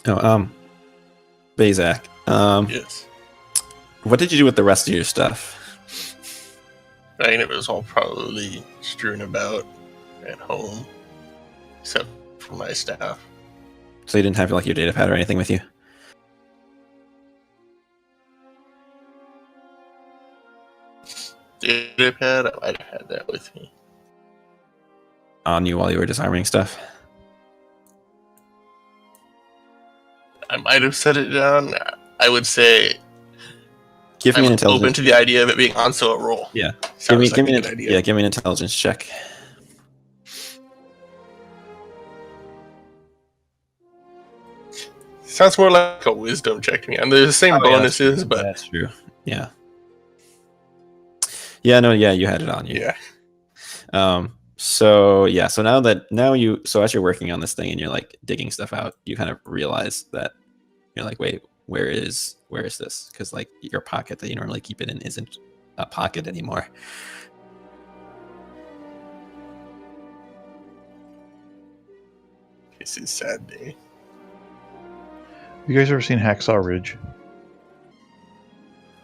Oh, Bazak. Yes. What did you do with the rest of your stuff? I mean, it was all probably strewn about at home, except for my staff. So you didn't have like your data pad or anything with you? Data pad, I might have had that with me. On you while you were disarming stuff? I might have set it down. I would say Give me an I'm intelligence. open to the idea of it being on, so a roll. Yeah. Sounds like give me a an good idea. give me an intelligence check. Sounds more like a wisdom check to me. And there's the same bonuses, but that's true. Yeah. Yeah, no, yeah, you had it on you. yeah. So as you're working on this thing and you're like digging stuff out, you kind of realize that you're like, wait, where is this? Because like your pocket that you normally keep it in isn't a pocket anymore. This is a sad day. You guys ever seen Hacksaw Ridge?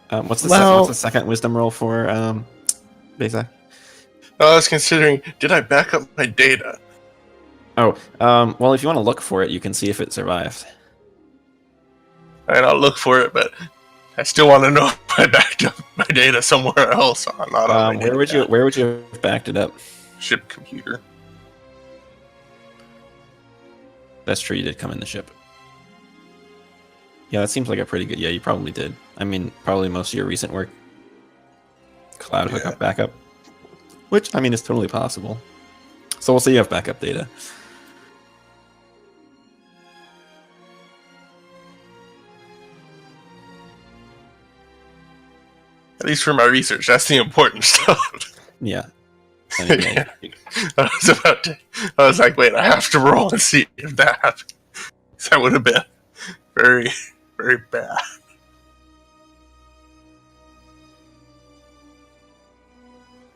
What's the Well- what's the second wisdom roll for Beza? I was considering, did I back up my data? Oh, well, if you want to look for it, you can see if it survived. And I'll look for it, but I still want to know if I backed up my data somewhere else. Not on my Where would data you have backed it up? ship computer. That's true. You did come in the ship. Yeah, that seems like a pretty good. Yeah, you probably did. I mean, probably most of your recent work. Cloud hookup backup, which I mean is totally possible. So we'll say you have backup data. At least for my research, that's the important stuff. Yeah. I mean, Yeah. I was like, wait, I have to roll and see if that happened. That would have been very, very bad.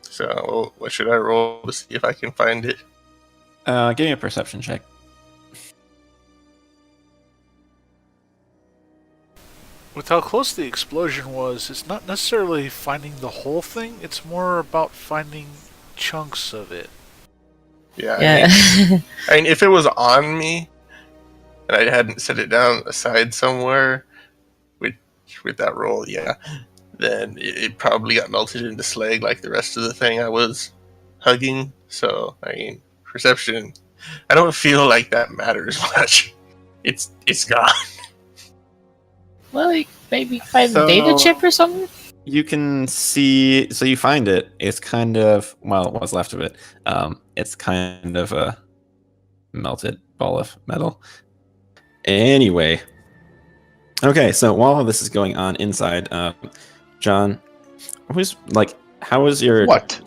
So, what should I roll to see if I can find it? Give me a perception check. With how close the explosion was, it's not necessarily finding the whole thing, it's more about finding chunks of it. Yeah. Yeah. I mean, if it was on me and I hadn't set it down aside somewhere with that roll, yeah, then it probably got melted into slag like the rest of the thing I was hugging. So, I mean, perception, I don't feel like that matters much. It's gone. Well, like, maybe find So- a data chip or something? You can see, so you find it. It's kind of, well, what's left of it. It's kind of a melted ball of metal. Anyway. Okay, so while all this is going on inside, John, how is your What?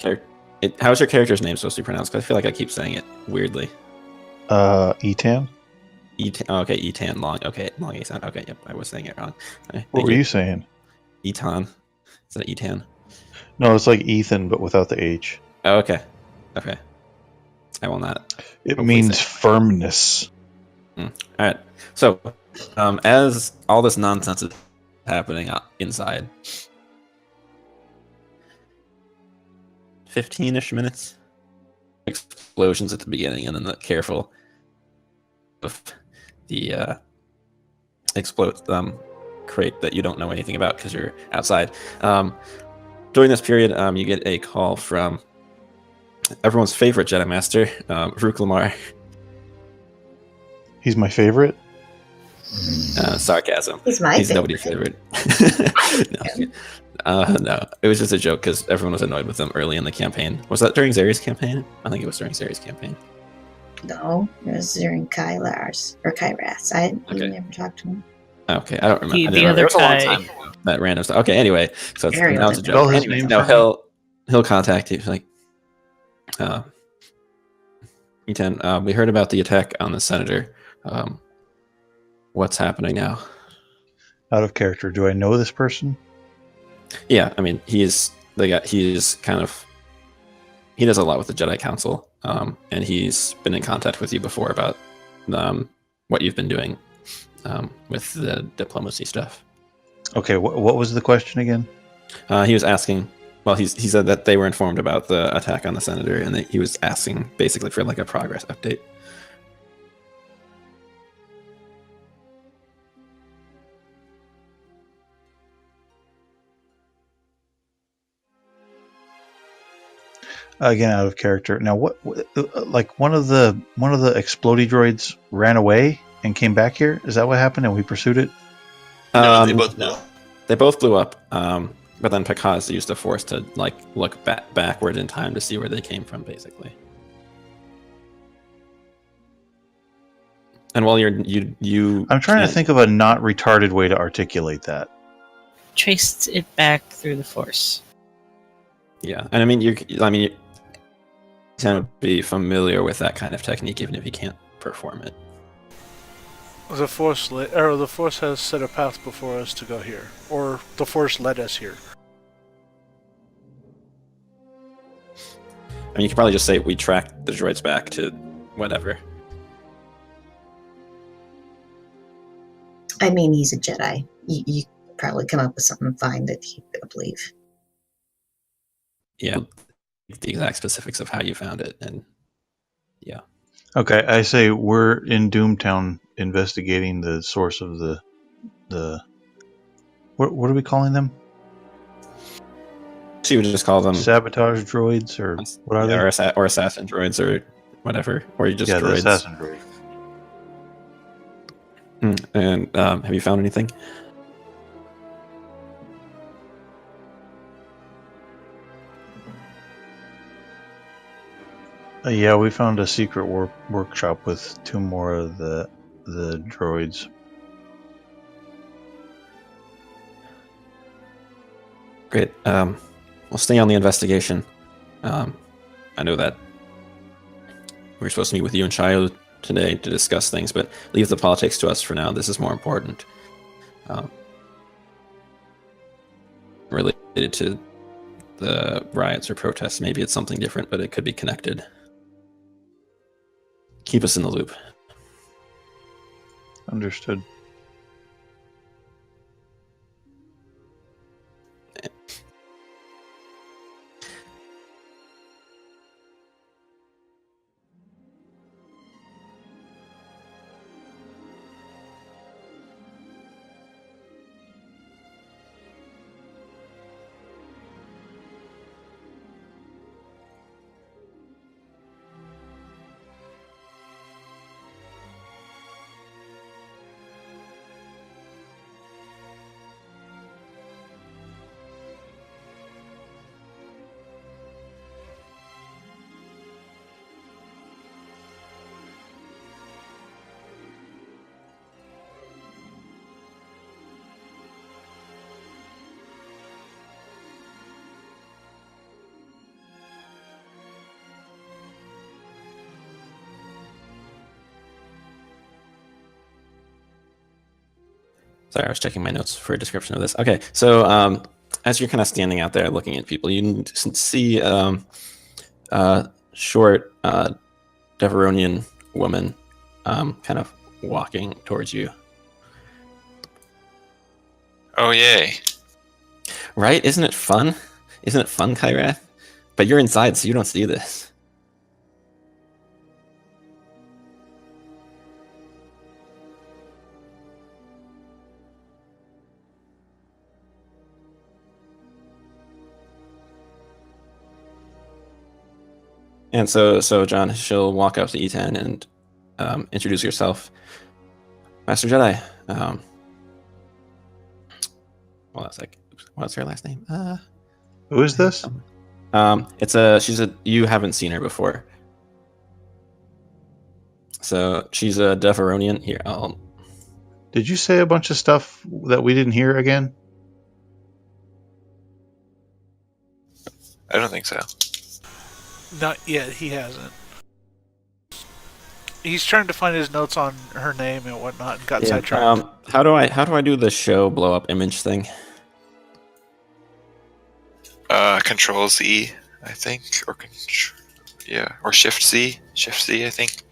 how's your character's name supposed to be pronounced? Because I feel like I keep saying it weirdly. Etan? Okay, Etan, long Etan. Okay, yep, I was saying it wrong. Okay, What thank were you saying? Etan. Is that Etan? No, it's like Ethan, but without the H. Oh, okay. Okay. I will not. It Hopefully means say- firmness. All right. So, as all this nonsense is happening inside, 15-ish minutes, explosions at the beginning, and then the careful of the explode crate that you don't know anything about because you're outside. During this period, you get a call from everyone's favorite Jedi Master, Rook Lamar. He's my favorite. Sarcasm. He's my He's favorite. nobody's favorite. No, it was just a joke because everyone was annoyed with him early in the campaign. Was that during Zeri's campaign? I think it was during Zeri's campaign. No, it was during Kylar's or Kyrath's. You Okay. never talked to him. Okay, I don't remember. The I didn't remember. other It was a long guy. time ago, that random stuff. Okay, anyway, so it's, Very now it's a old. joke. Spell his Anyways, name no, for he'll contact you. He's like, E10, we heard about the attack on the senator. What's happening now? Out of character. Do I know this person? Yeah, I mean, he is kind of, he does a lot with the Jedi Council, and he's been in contact with you before about what you've been doing. with the diplomacy stuff. Okay, what was the question again? He was asking. Well, he said that they were informed about the attack on the senator, and he was asking basically for like a progress update. Again, out of character. Now, like one of the explodey droids ran away and came back here? Is that what happened? And we pursued it? No, they both blew up. They both blew up. But then Pekaz used the Force to like look backward in time to see where they came from, basically. And while I'm trying to think of a not retarded way to articulate that. Traced it back through the Force. Yeah, and I mean, you tend to be familiar with that kind of technique, even if you can't perform it. The Force has set a path before us to go here, or the Force led us here. I mean, you could probably just say we tracked the droids back to whatever. I mean, he's a Jedi. You probably come up with something fine that he'd believe. Yeah, the exact specifics of how you found it, and yeah. Okay, I say we're in Doomtown investigating the source of the what are we calling them? So you would just call them Sabotage droids, or what are they? Or assassin droids, or whatever, or you just the droids. assassin droid. And have you found anything? Yeah, we found a secret workshop with 2 more of the droids. Great. We'll stay on the investigation. I know that we were supposed to meet with you and Shiloh today to discuss things, but leave the politics to us for now. This is more important. Related to the riots or protests, maybe it's something different, but it could be connected. Keep us in the loop. Understood. Sorry, I was checking my notes for a description of this. Okay, so as you're kind of standing out there looking at people, you see short Deveronian woman kind of walking towards you. Oh, yay. Right? Isn't it fun? Isn't it fun, Kyrath? But you're inside, so you don't see this. And so John, she'll walk up to Etan and introduce herself. Master Jedi. Well, that's like, what's her last name? Who is this? You haven't seen her before. So she's a Deveronian. Here, Did you say a bunch of stuff that we didn't hear again? I don't think so. Not yet, he hasn't. He's trying to find his notes on her name and whatnot and got sidetracked. How do I do the show blow up image thing? Control Z, I think, or or Shift Z, I think.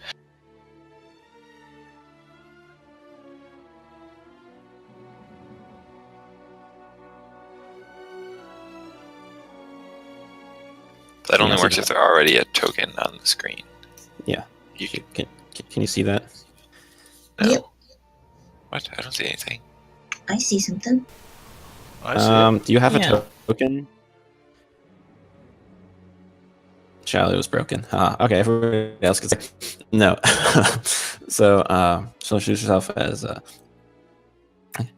That Yeah, only so works that- if they're already a token on the screen. Yeah. You can, Can you see that? no. Yep. What? I don't see anything. I see something. I see it. Do you have Yeah. a token? Charlie was broken. Okay, everybody else can say no. So she'll introduce herself as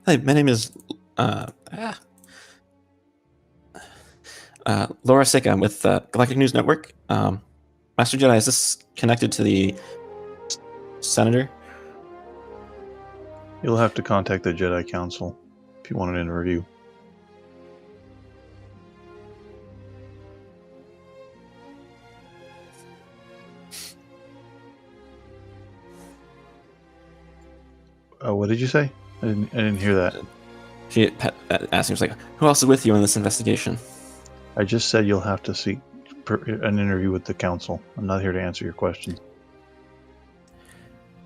hi, my name is Laura Sick. I'm with Galactic News Network. Master Jedi, is this connected to the Senator? You'll have to contact the Jedi Council if you want an interview. What did you say? I didn't hear that. She asked me, was like, who else is with you in this investigation? I just said you'll have to seek an interview with the council. I'm not here to answer your question.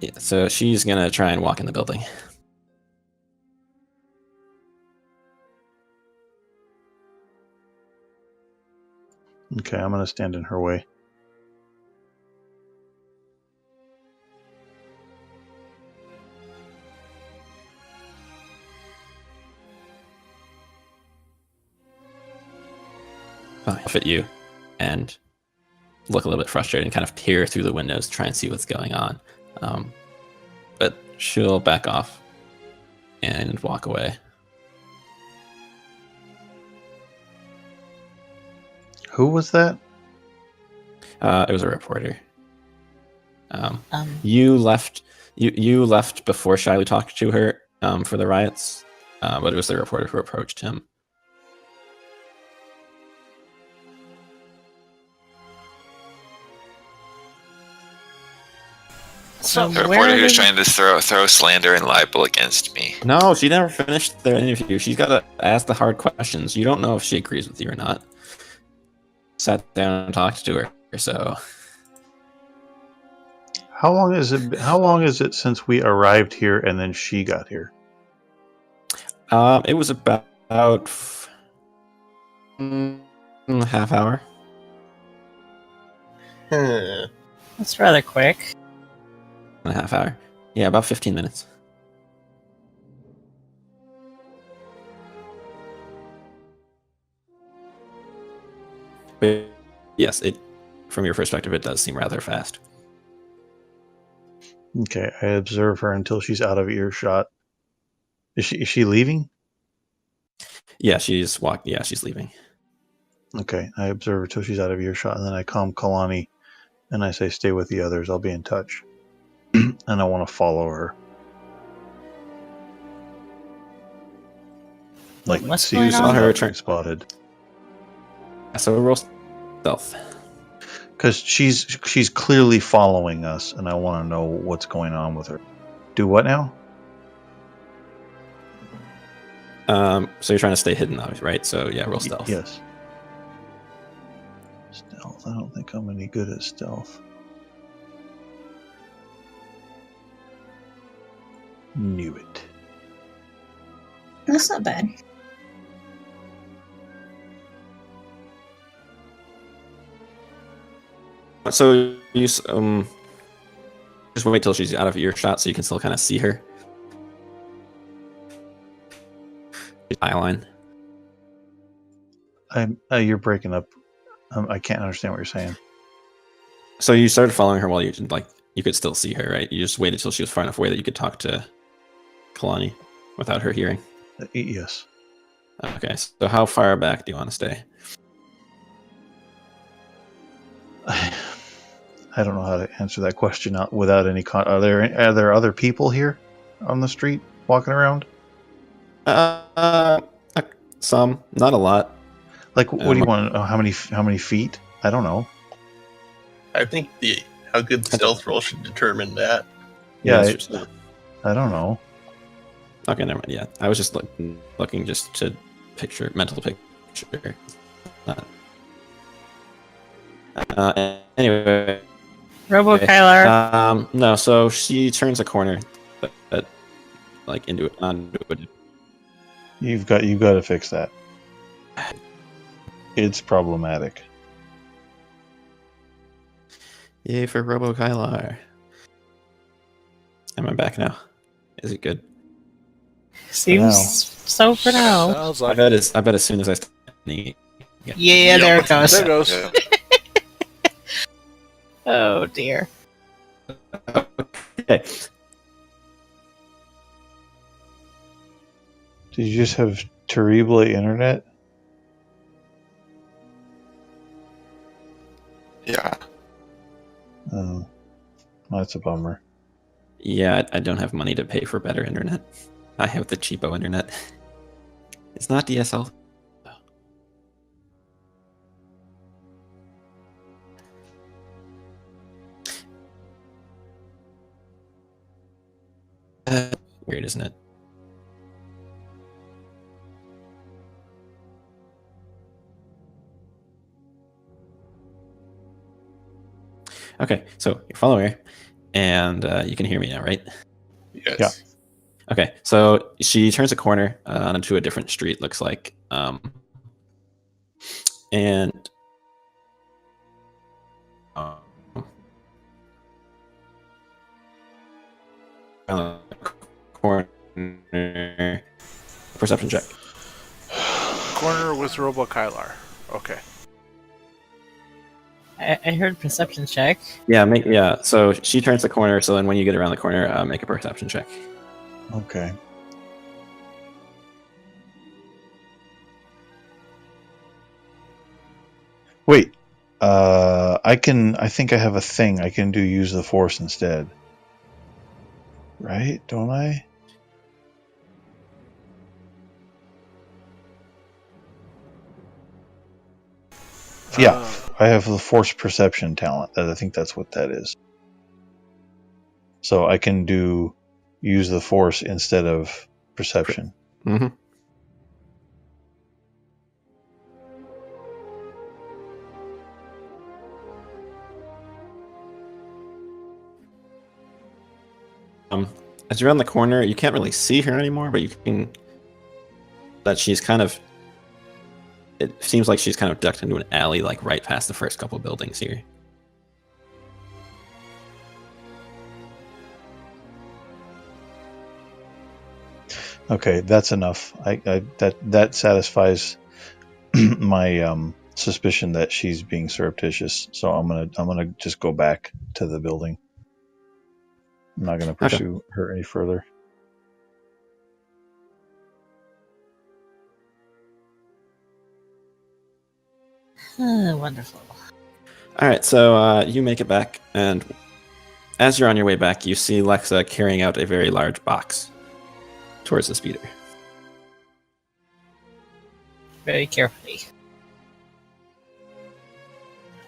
Yeah, so she's gonna try and walk in the building. Okay, I'm gonna stand in her way. Off at you and look a little bit frustrated and kind of peer through the windows, try and see what's going on. But she'll back off and walk away. Who was that? It was a reporter. Um, You left. You left before Shiloh talked to her for the riots, but it was the reporter who approached him. so The where reporter are who's they? trying to throw slander and libel against me. No, she never finished their interview. She's got to ask the hard questions. You don't know if she agrees with you or not. Sat down and talked to her. So How long is it? How long is it since we arrived here and then she got here? it was about half hour. That's rather quick. A half hour. Yeah, about 15 minutes. But yes, it from your perspective, it does seem rather fast. Okay, I observe her until she's out of earshot. Is she leaving? Yeah, she's leaving. Okay, I observe her till she's out of earshot, and then I calm Kalani, and I say, "Stay with the others. I'll be in touch." And I want to follow her. Like, What's see going who's on? not Her being turn. spotted. So roll stealth. Because she's clearly following us, and I want to know what's going on with her. Do what now? So you're trying to stay hidden, obviously, right? So yeah, roll stealth. Yes. Stealth. I don't think I'm any good at stealth. Knew it. That's not bad. So you just wait till she's out of earshot, so you can still kind of see her. Eye line. You're breaking up. I can't understand what you're saying. So you started following her while you could still see her, right? You just waited till she was far enough away that you could talk to Kalani without her hearing. Yes. Okay, so how far back do you want to stay? I don't know how to answer that question without any. Are there other people here on the street walking around? Some, not a lot. Like, what do you want to know? How many feet? I don't know. I think how good the stealth roll should determine that. Yeah, it's just- I don't know. okay, never mind. Yeah, I was just looking just to mental picture. Anyway. Robo Okay. Kylar. No, so she turns a corner, but like into it, onto it. You've got to fix that. It's problematic. Yay for Robo Kylar. Am I back now? Is it good? Seems so for now. Sounds I like bet as soon as I start. Yeah, there it goes. there goes. Yeah. Oh dear. Okay. Did you just have terrible internet? Yeah. Oh, that's a bummer. Yeah, I don't have money to pay for better internet. I have the cheapo internet. It's not DSL. Weird, isn't it? Okay, so you're following her, and you can hear me now, right? Yes. Yeah. Okay, so she turns a corner onto a different street, looks like, and corner perception check. Corner with Robo Kylar. Okay. I heard perception check. Yeah. So she turns the corner. So then, when you get around the corner, make a perception check. Okay. Wait. I think I have a thing. I can do use the force instead. Right? Don't I? Yeah. I have the force perception talent. I think that's what that is. So I can do use the force instead of perception. Mm-hmm. As you're on the corner, you can't really see her anymore, but you can. That she's kind of. It seems like she's kind of ducked into an alley, like right past the first couple buildings here. Okay, that's enough. That satisfies my suspicion that she's being surreptitious. So I'm gonna just go back to the building. I'm not gonna pursue her any further. Wonderful. All right, so you make it back, and as you're on your way back, you see Lexa carrying out a very large box towards the speeder. Very carefully.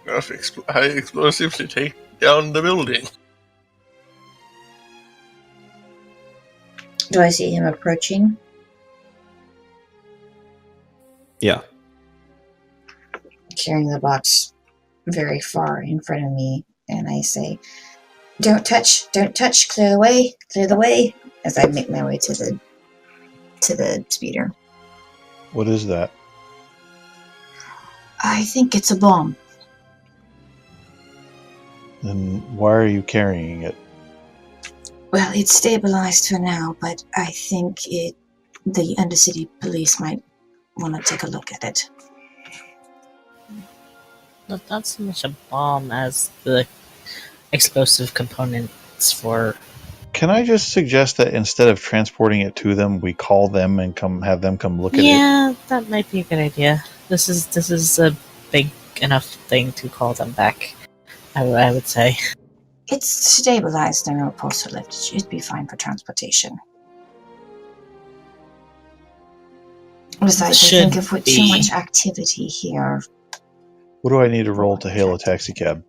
Enough high explosives to take down the building. Do I see him approaching? Yeah. Carrying the box very far in front of me, and I say, don't touch, clear the way, as I make my way to the speeder. What is that? I think it's a bomb. Then why are you carrying it? Well, it's stabilized for now, but I think the Undercity police might want to take a look at it. Not so much a bomb as the explosive components for. Can I just suggest that instead of transporting it to them, we call them and have them come look at it? Yeah, that might be a good idea. This is a big enough thing to call them back. I would say. It's stabilized and repulsor lift. It should be fine for transportation. Besides, I think if with too much activity here. What do I need to roll to hail a taxi cab?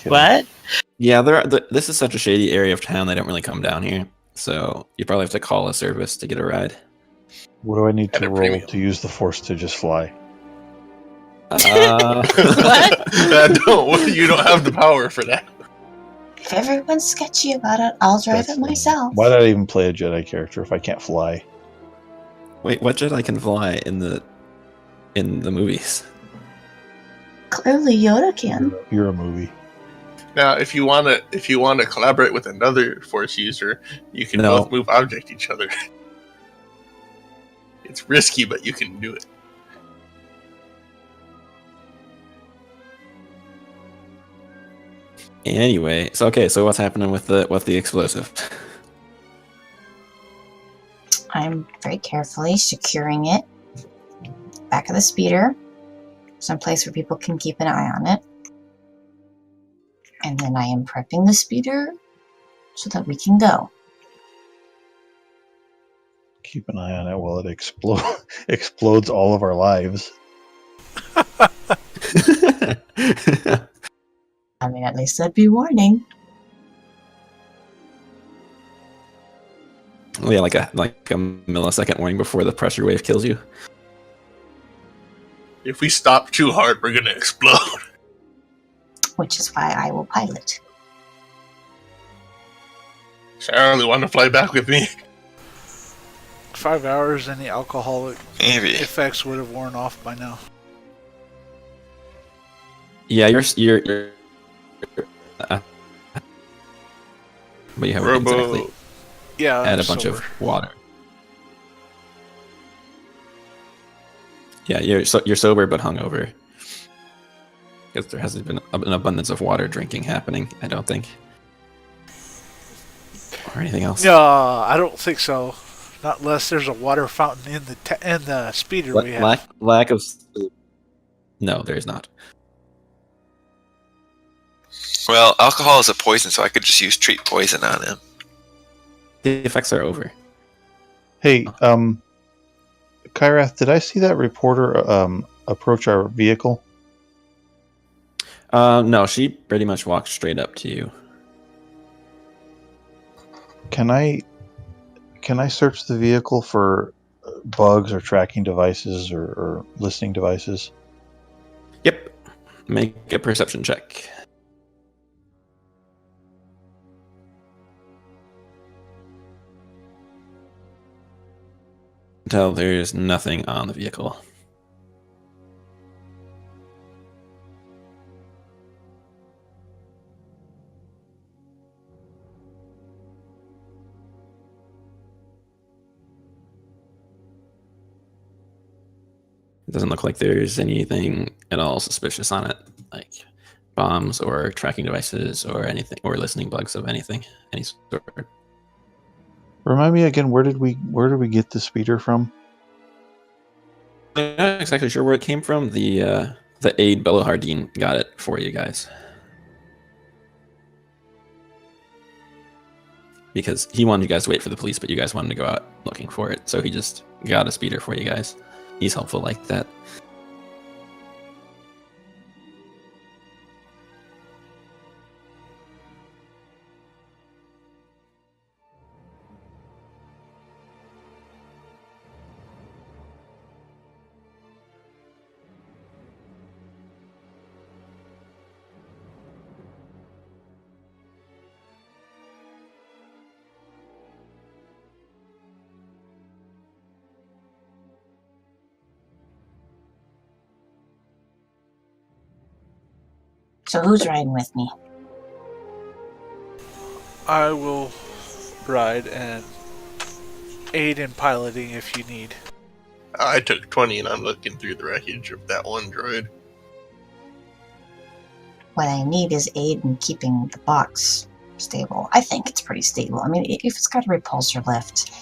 What? Yeah, this is such a shady area of town. They don't really come down here, so you probably have to call a service to get a ride. What do I need At to a roll premium. to use the force to just fly? What? You don't have the power for that. If everyone's sketchy about it, I'll drive That's it myself. Why did I even play a Jedi character if I can't fly? Wait, what Jedi can fly in the? in the movies. Clearly, Yoda can. You're a movie. Now, if you want to collaborate with another Force user, you can No. both move object each other. It's risky, but you can do it. Anyway, so what's happening with the explosive? I'm very carefully securing it back of the speeder, someplace where people can keep an eye on it. And then I am prepping the speeder so that we can go. Keep an eye on it while it explodes all of our lives. I mean, at least that'd be warning. Yeah, like a millisecond warning before the pressure wave kills you. If we stop too hard, we're gonna explode. Which is why I will pilot. So I only want to fly back with me. 5 hours and the alcoholic Maybe. effects would have worn off by now. Yeah, you're but you haven't Robo. exactly Yeah, had I'm a bunch sober. of water. Yeah, you're sober but hungover. Because there hasn't been an abundance of water drinking happening, I don't think. Or anything else. No, I don't think so. Not unless there's a water fountain in the speeder we have. Lack of. No, there is not. Well, alcohol is a poison, so I could just use treat poison on him. The effects are over. Hey, Kyrath, did I see that reporter approach our vehicle? No, she pretty much walked straight up to you. Can I search the vehicle for bugs or tracking devices or listening devices? Yep. Make a perception check. Until there's nothing on the vehicle. It doesn't look like there's anything at all suspicious on it, like bombs or tracking devices or anything, or listening bugs of anything, any sort. Remind me again, where did we get the speeder from? I'm not exactly sure where it came from. The aide Bella Hardin got it for you guys. Because he wanted you guys to wait for the police, but you guys wanted to go out looking for it. So he just got a speeder for you guys. He's helpful like that. So who's riding with me? I will ride and aid in piloting if you need. I took 20 and I'm looking through the wreckage of that one droid. What I need is aid in keeping the box stable. I think it's pretty stable. I mean, if it's got a repulsor lift,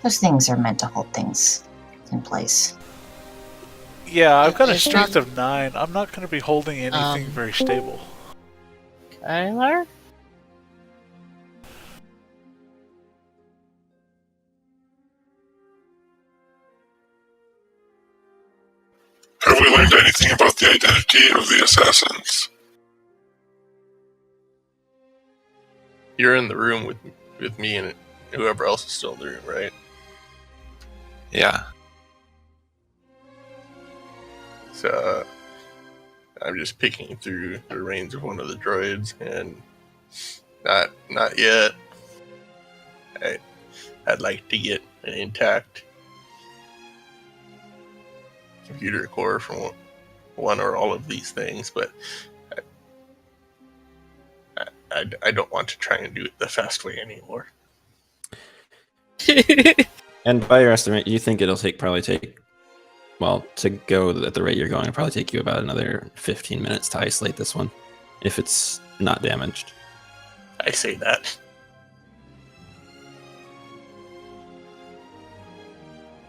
those things are meant to hold things in place. Yeah, I've got a It's strength not- of 9. I'm not going to be holding anything very stable. Kyler? Have we learned anything about the identity of the assassins? You're in the room with me and whoever else is still in the room, right? Yeah. So I'm just picking through the reins of one of the droids, and not yet. I'd like to get an intact computer core from one or all of these things, but I don't want to try and do it the fast way anymore. And by your estimate, you think it'll probably take, well, to go at the rate you're going, it'll probably take you about another 15 minutes to isolate this one, if it's not damaged. I say that.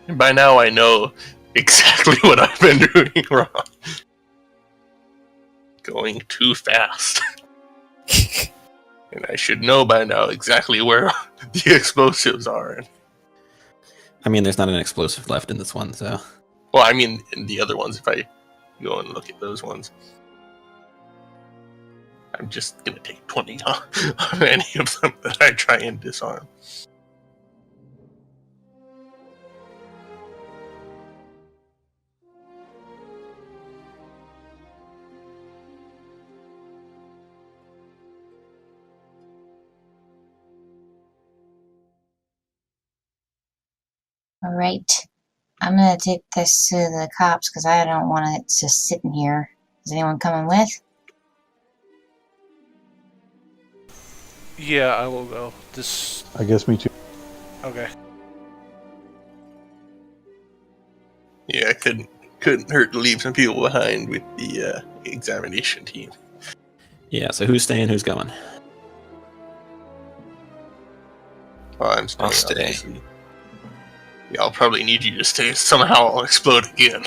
And by now I know exactly what I've been doing wrong. Going too fast. And I should know by now exactly where the explosives are. I mean, there's not an explosive left in this one, so... Well, I mean, in the other ones, if I go and look at those ones. I'm just gonna take 20 on any of them that I try and disarm. All right. I'm gonna take this to the cops because I don't want it just sitting here. Is anyone coming with? Yeah, I will go. This. I guess me too. Okay. Yeah, I couldn't hurt to leave some people behind with the examination team. Yeah, so who's staying, who's going? Well, I'm staying, I'll stay. obviously. Yeah, I'll probably need you to stay. Somehow I'll explode again.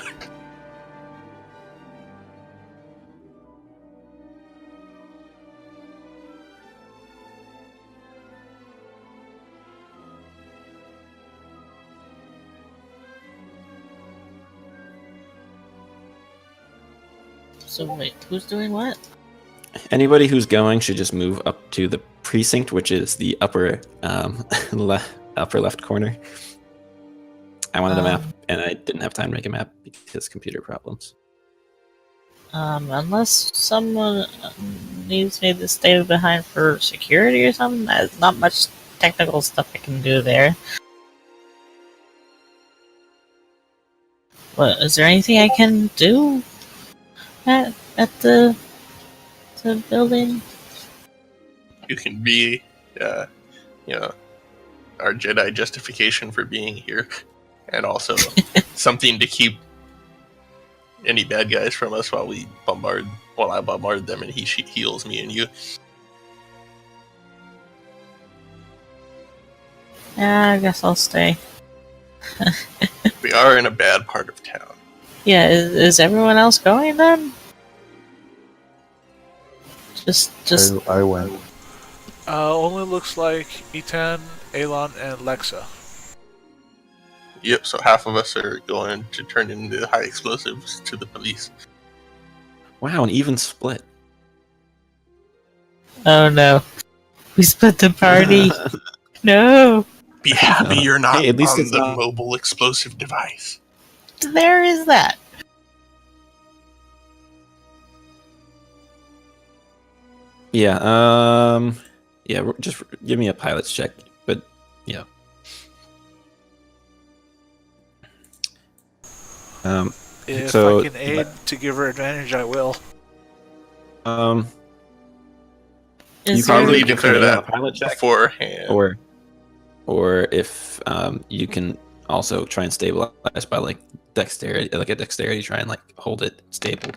So wait, who's doing what? Anybody who's going should just move up to the precinct, which is the upper upper left corner. I wanted a map, and I didn't have time to make a map because computer problems. Unless someone needs me to stay behind for security or something, there's not much technical stuff I can do there. What, is there anything I can do at the building? You can be, our Jedi justification for being here, and also something to keep any bad guys from us while I bombard them, and he heals me and you. Yeah, I guess I'll stay. We are in a bad part of town. Yeah, is everyone else going then? Just I went. Only looks like Etan, Elon, and Lexa. Yep, so half of us are going to turn in the high explosives to the police. Wow, an even split. oh no, we split the party. No, Be happy you're not Hey, at least on it's the not- mobile explosive device. there is that. Yeah, just give me a pilot's check, but yeah. If So- I can aid to give her advantage, I will. You Is probably Probably give declare me a that pilot check, beforehand. or if you can also try and stabilize by like dexterity, like a dexterity, try and like hold it stable.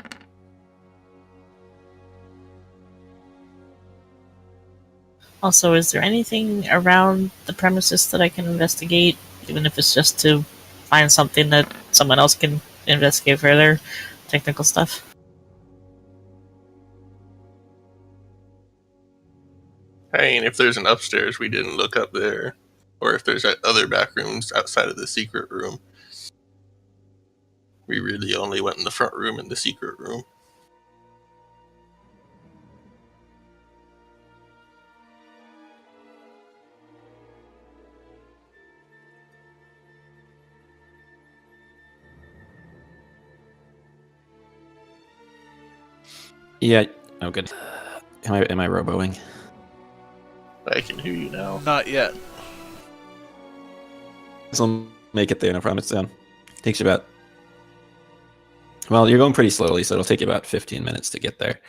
Also, is there anything around the premises that I can investigate, even if it's just to find something that someone else can investigate further? Technical stuff? I mean, if there's an upstairs, we didn't look up there. Or if there's other back rooms outside of the secret room. We really only went in the front room and the secret room. Yeah. Oh, good. Am I roboing? I can hear you now. Not yet. I'll make it there. No problem. It's down. Takes you about Well, you're going pretty slowly, so it'll take you about 15 minutes to get there.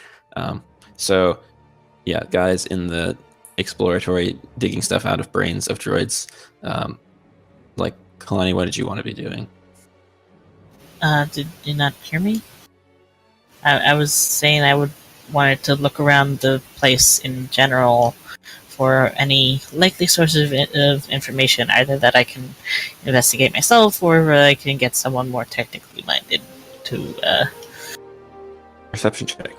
So, yeah, guys in the exploratory digging stuff out of brains of droids. Like, Kalani, what did you want to be doing? Did you not hear me? I was saying I would wanted to look around the place in general for any likely sources of information, either that I can investigate myself or I can get someone more technically minded to. Perception check.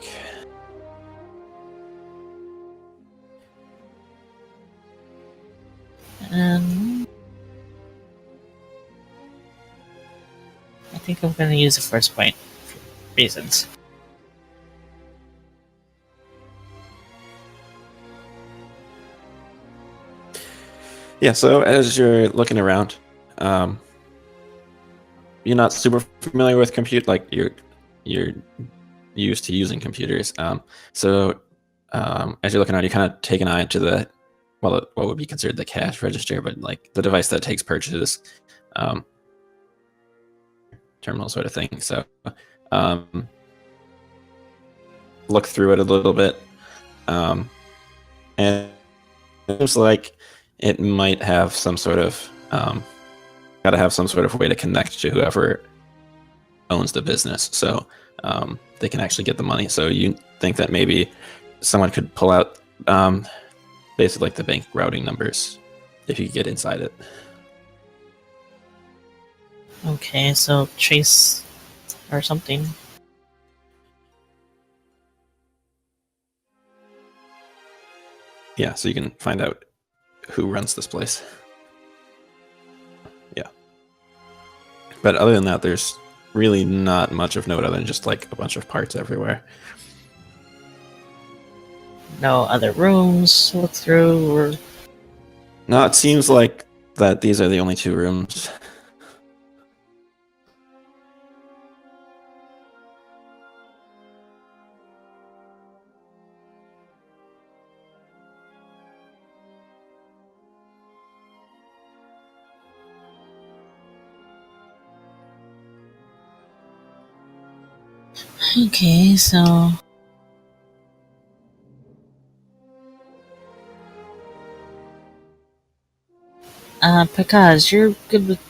I think I'm going to use the first point for reasons. Yeah, so as you're looking around, you're not super familiar with compute, like you're used to using computers. So as you're looking around, you kind of take an eye to the what would be considered the cash register, but like the device that takes purchases, terminal sort of thing. So look through it a little bit, and it seems like it might have some sort of got to have some sort of way to connect to whoever owns the business, so they can actually get the money. So you think that maybe someone could pull out basically like the bank routing numbers if you could get inside it. Okay, so trace or something. Yeah, so you can find out who runs this place. Yeah. But other than that, there's really not much of note other than just like a bunch of parts everywhere. No other rooms to look through, or No, it seems like that these are the only two rooms. okay, so Pakaz, you're good with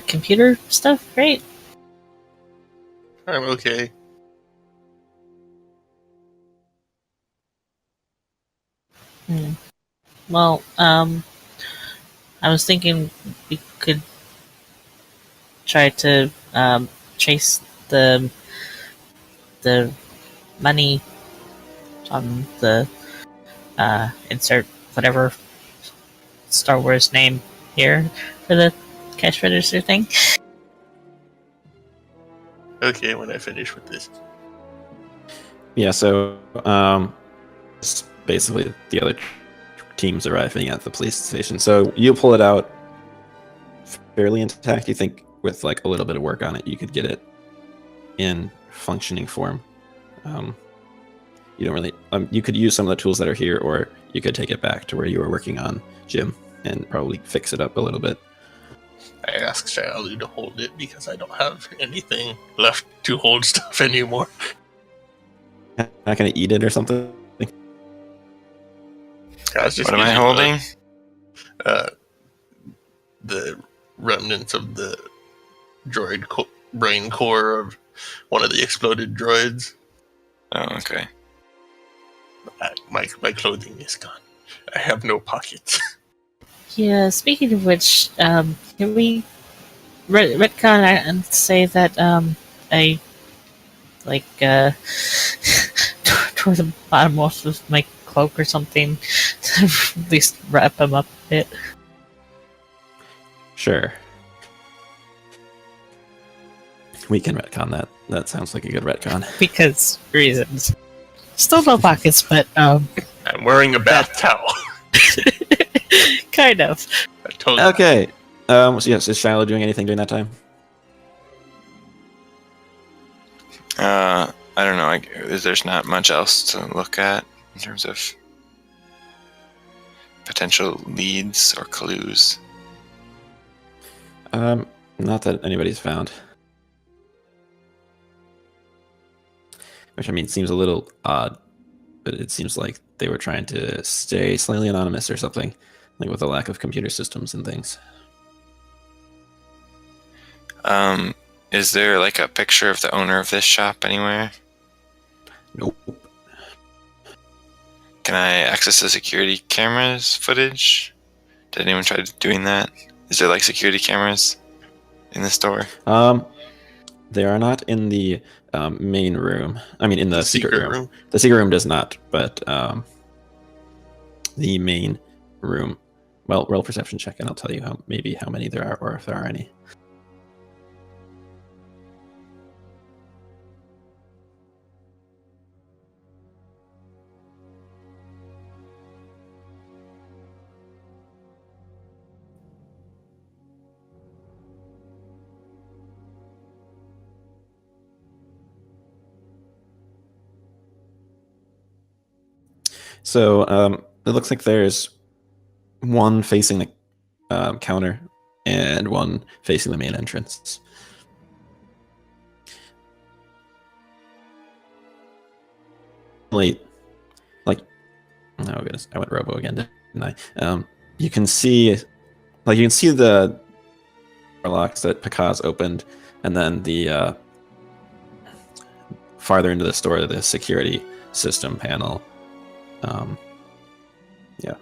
computer stuff, right? I'm okay. Well, I was thinking we could try to trace the money on the insert whatever Star Wars name here for the cash register thing. Okay, when I finish with this. Yeah, so it's basically the other teams arriving at the police station. So you pull it out fairly intact. You think with like a little bit of work on it, you could get it in functioning form. You don't really. You could use some of the tools that are here, or you could take it back to where you were working on, Jim, and probably fix it up a little bit. I asked Shalu to hold it because I don't have anything left to hold stuff anymore. Not gonna eat it or something. I was just What am I using holding? the remnants of the droid brain core of one of the exploded droids. Oh, okay. My clothing is gone. I have no pockets. Yeah, speaking of which, can we retcon and say that I like toward the bottom most of my cloak or something to at least wrap him up a bit. Sure. We can retcon that. That sounds like a good retcon. Because reasons. Still no pockets, but I'm wearing a bath towel. kind of. I told you. Okay. So yes, is Shiloh doing anything during that time? I don't know. There's not much else to look at in terms of potential leads or clues. Not that anybody's found. which I mean seems a little odd, but it seems like they were trying to stay slightly anonymous or something, like with a lack of computer systems and things. Is there like a picture of the owner of this shop anywhere? Nope. Can I access the security cameras footage? Did anyone try doing that? Is there like security cameras in the store? They are not in the main room. I mean, in the secret room. room. The secret room does not, but the main room. Well, roll perception check, and I'll tell you how many there are, or if there are any. So it looks like there's one facing the counter and one facing the main entrance. Oh goodness, I went Robo again, didn't I? You can see the locks that Pakaz opened, and then the farther into the store, the security system panel. Yeah.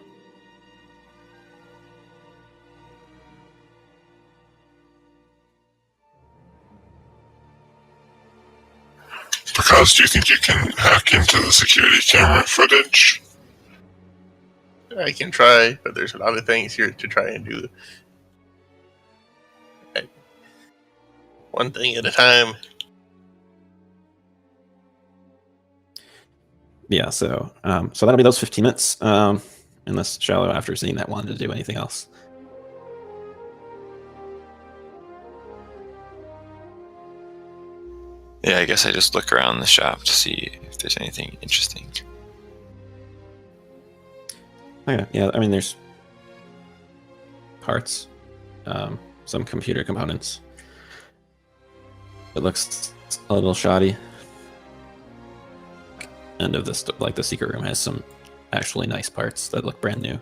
Because do you think you can hack into the security camera footage? I can try, but there's a lot of things here to try and do. One thing at a time. Yeah, so that'll be those 15 minutes. Unless Shallow, after seeing that, wanted to do anything else. Yeah, I guess I just look around the shop to see if there's anything interesting. Okay, yeah, I mean, there's parts, some computer components. It looks a little shoddy. End of this, like the secret room has some actually nice parts that look brand new.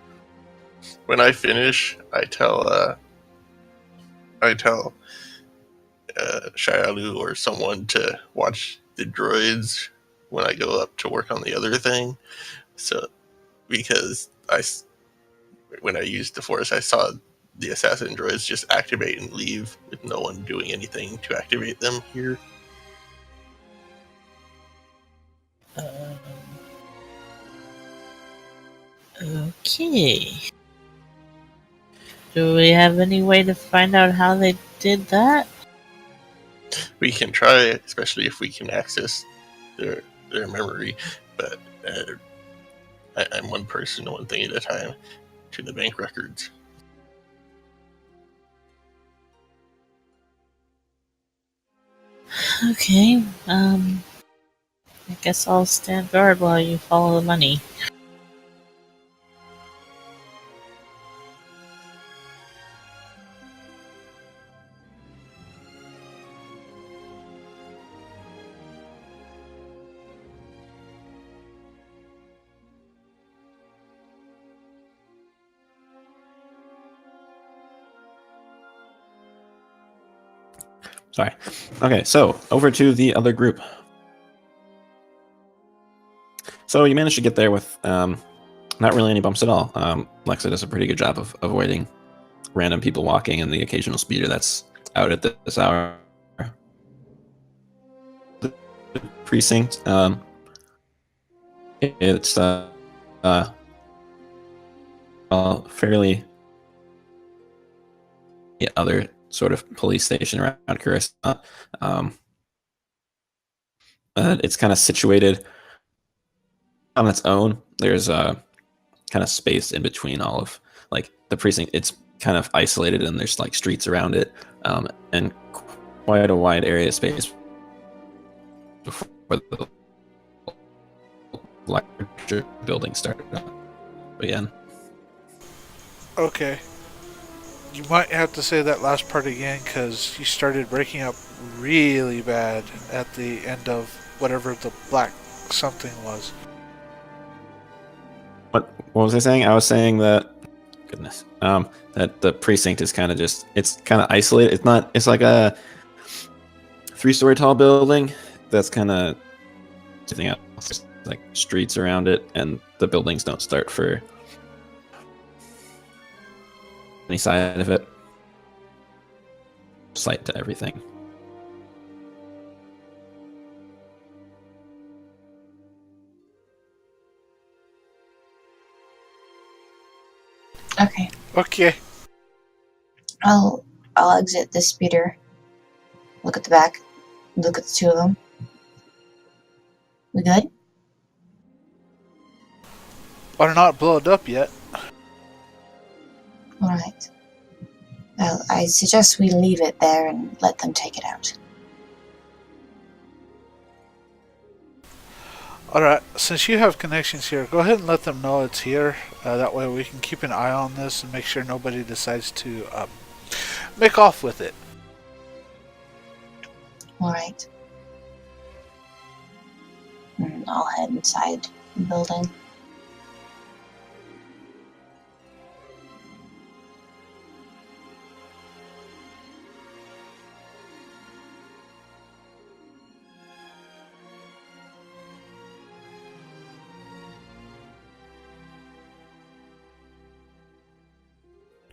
When I finish, I tell Shialu or someone to watch the droids when I go up to work on the other thing. So, because when I used the Force, I saw the assassin droids just activate and leave with no one doing anything to activate them here. Okay. Do we have any way to find out how they did that? We can try, especially if we can access their memory, but I'm one person, one thing at a time, to the bank records. Okay, I guess I'll stand guard while you follow the money. Sorry. Okay, so over to the other group. So you managed to get there with not really any bumps at all. Lexa does a pretty good job of avoiding random people walking and the occasional speeder that's out at this hour. The precinct, it's fairly other sort of police station around Curacao. It's kind of situated on its own. There's a kind of space in between all of like the precinct. It's kind of isolated and there's like streets around it, and quite a wide area of space before the larger building started up again. Okay. You might have to say that last part again because you started breaking up really bad at the end of whatever the black something was. What was I saying? I was saying that, goodness, that the precinct is kind of just, it's kind of isolated. It's not, it's like a 3-story tall building that's kind of sitting out, like streets around it, and the buildings don't start for any side of it. Sight to everything. Okay. Okay. I'll exit the speeder. Look at the back. Look at the two of them. We good? Better not blow it up yet. Alright. Well, I suggest we leave it there and let them take it out. Alright, since you have connections here, go ahead and let them know it's here. That way we can keep an eye on this and make sure nobody decides to make off with it. Alright. I'll head inside the building.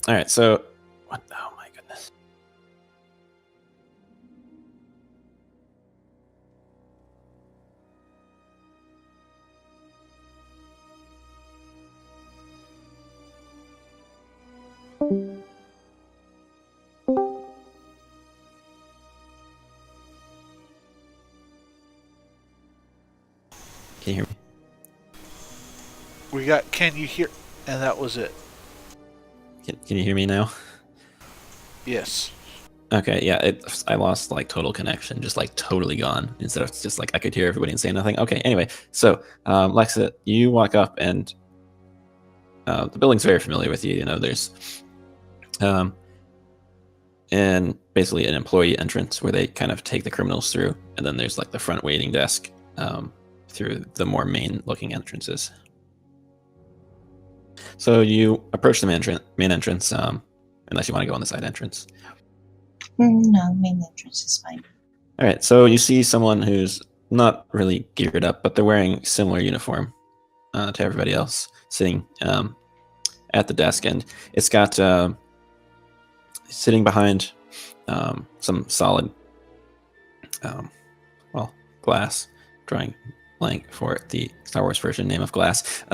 All right, so what? Oh my goodness. Can you hear me? We got "Can you hear?" and that was it. Can you hear me now? Yes. Okay, yeah, I lost like total connection, just like totally gone. Instead of just like I could hear everybody and say nothing. Okay, anyway, so Lexa, you walk up and the building's very familiar with you. You know, there's and basically an employee entrance where they kind of take the criminals through, and then there's like the front waiting desk through the more main looking entrances. So you approach the main entrance, unless you want to go on the side entrance. No, main entrance is fine. All right, so you see someone who's not really geared up, but they're wearing similar uniform to everybody else, sitting at the desk, and it's got sitting behind some solid, glass, drawing blank for the Star Wars version name of glass,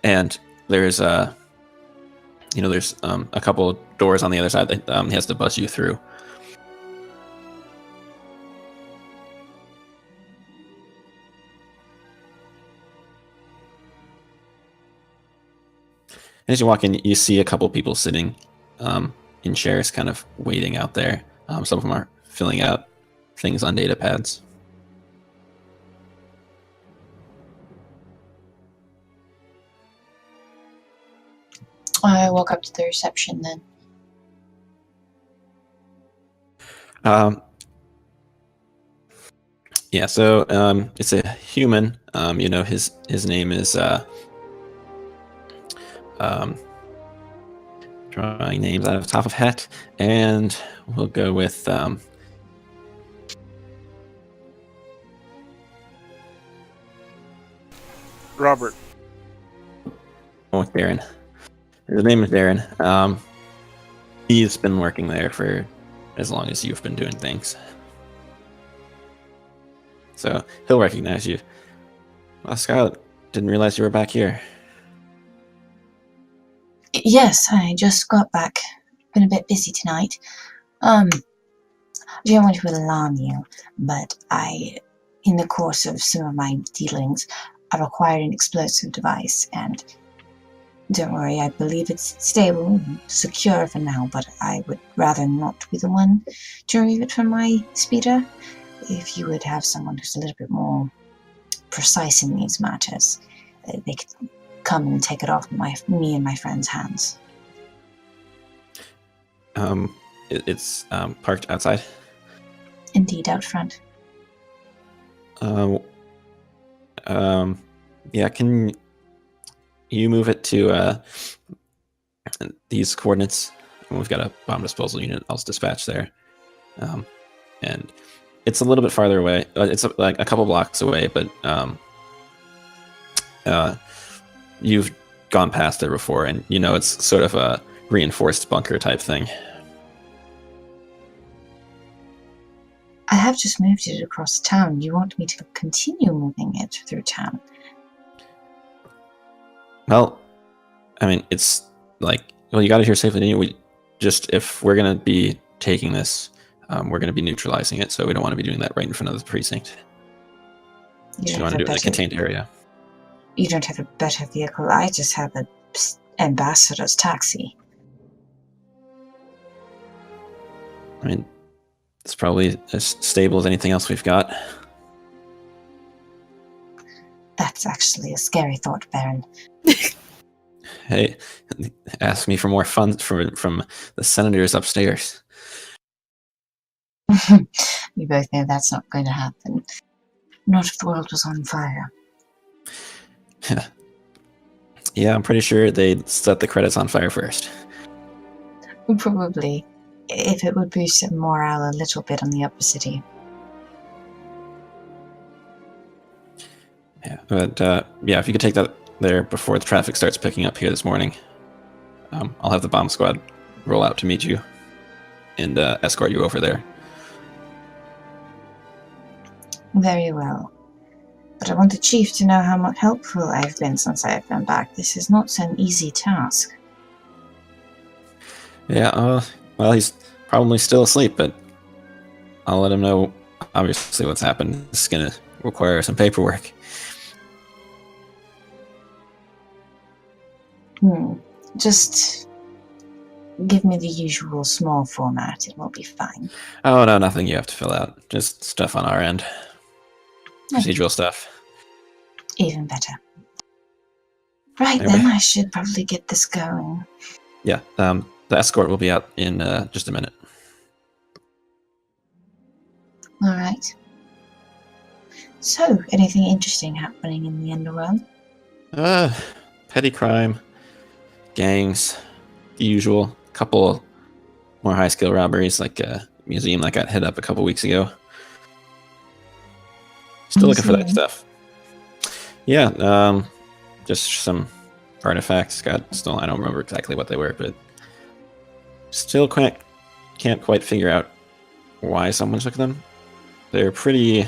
and there's there's a couple doors on the other side that he has to buzz you through. As you walk in, you see a couple people sitting in chairs, kind of waiting out there. Some of them are filling out things on data pads. I walk up to the reception then. Yeah, so it's a human. His name is drawing names out of the top of hat, and we'll go with Robert. oh, Darren. His name is Darren. He's been working there for as long as you've been doing things. So he'll recognize you. Well, Scarlet, didn't realize you were back here. Yes, I just got back. Been a bit busy tonight. I don't want to alarm you, but in the course of some of my dealings, I've acquired an explosive device, and don't worry, I believe it's stable and secure for now, but I would rather not be the one to remove it from my speeder. If you would have someone who's a little bit more precise in these matters, they could come and take it off me and my friend's hands. It's parked outside. Indeed, out front. Uh, yeah, can you move it to these coordinates? We've got a bomb disposal unit I'll dispatch there. And it's a little bit farther away. It's like a couple blocks away, but you've gone past there before, and you know it's sort of a reinforced bunker type thing. I have just moved it across town. You want me to continue moving it through town? Well, I mean, it's like, well, you got it here safely, didn't you? We just, if we're going to be taking this, we're going to be neutralizing it, so we don't want to be doing that right in front of the precinct. You want to do it in a contained area. You don't have a better vehicle. I just have a ambassador's taxi. I mean, it's probably as stable as anything else we've got. That's actually a scary thought, Baron. Hey, ask me for more funds from the senators upstairs. We both know that's not going to happen. Not if the world was on fire. Yeah, I'm pretty sure they'd set the credits on fire first. Probably. If it would boost morale a little bit on the upper city. Yeah, but yeah, if you could take that there before the traffic starts picking up here this morning, I'll have the bomb squad roll out to meet you and escort you over there. Very well. But I want the chief to know how much helpful I've been since I have been back. This is not an easy task. Yeah, well, he's probably still asleep, but I'll let him know, obviously, what's happened. It's going to require some paperwork. Just give me the usual small format. It will be fine. Oh, no, nothing you have to fill out. Just stuff on our end. Procedural stuff. Even better. Right, Anyway. then I should probably get this going. Yeah, the escort will be out in just a minute. Alright. So, anything interesting happening in the underworld? Petty crime, gangs, the usual. Couple more high-skill robberies, like a museum that got hit up a couple weeks ago. Still looking for that Museum? stuff. Yeah, just some artifacts got stolen. I don't remember exactly what they were, but still can't quite figure out why someone took them. They're pretty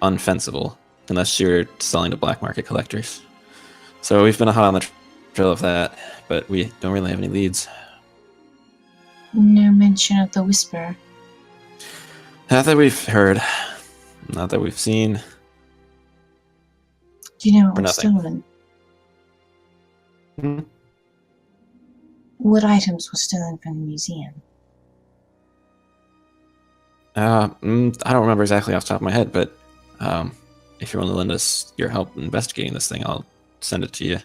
unfensible unless you're selling to black market collectors. So we've been hot on the trail of that, but we don't really have any leads. No mention of the Whisperer. Not that we've heard, not that we've seen. Do you know what For was nothing. stolen? Hmm? What items were stolen from the museum? I don't remember exactly off the top of my head, but if you want to lend us your help investigating this thing, I'll send it to you.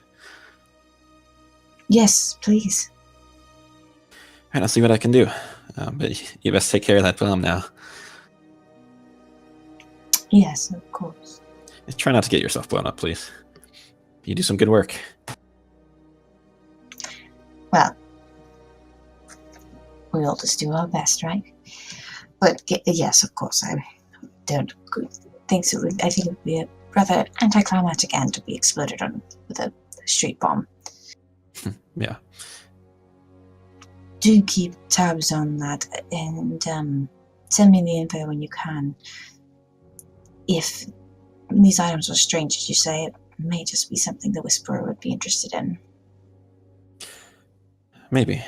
Yes, please. And I'll see what I can do. But you best take care of that bomb now. Yes, of course. Try not to get yourself blown up, please. You do some good work. Well, we all just do our best, right? But yes, of course, I don't think it would. I think it would be a rather anticlimactic end to be exploded on with a street bomb. Yeah. Do keep tabs on that and send me the info when you can. If these items are strange, as you say, it may just be something the Whisperer would be interested in. Maybe.